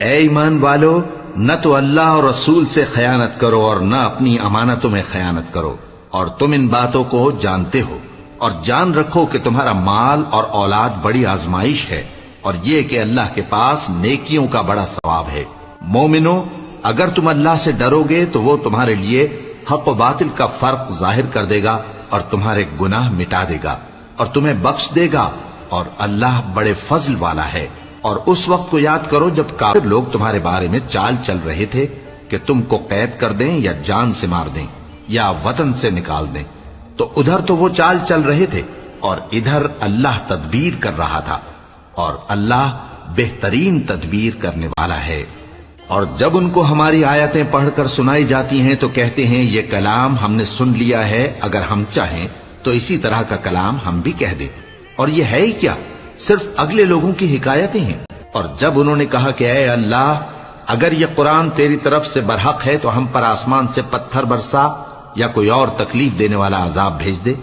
اے ایمان والو، نہ تو اللہ اور رسول سے خیانت کرو اور نہ اپنی امانتوں میں خیانت کرو، اور تم ان باتوں کو جانتے ہو، اور جان رکھو کہ تمہارا مال اور اولاد بڑی آزمائش ہے، اور یہ کہ اللہ کے پاس نیکیوں کا بڑا ثواب ہے۔ مومنو، اگر تم اللہ سے ڈرو گے تو وہ تمہارے لیے حق و باطل کا فرق ظاہر کر دے گا اور تمہارے گناہ مٹا دے گا اور تمہیں بخش دے گا، اور اللہ بڑے فضل والا ہے۔ اور اس وقت کو یاد کرو جب کافر لوگ تمہارے بارے میں چال چل رہے تھے کہ تم کو قید کر دیں یا جان سے مار دیں یا وطن سے نکال دیں، تو ادھر تو وہ چال چل رہے تھے اور ادھر اللہ تدبیر کر رہا تھا، اور اللہ بہترین تدبیر کرنے والا ہے۔ اور جب ان کو ہماری آیتیں پڑھ کر سنائی جاتی ہیں تو کہتے ہیں یہ کلام ہم نے سن لیا ہے، اگر ہم چاہیں تو اسی طرح کا کلام ہم بھی کہہ دیں، اور یہ ہے ہی کیا، صرف اگلے لوگوں کی حکایتیں ہیں۔ اور جب انہوں نے کہا کہ اے اللہ، اگر یہ قرآن تیری طرف سے برحق ہے تو ہم پر آسمان سے پتھر برسا یا کوئی اور تکلیف دینے والا عذاب بھیج دے،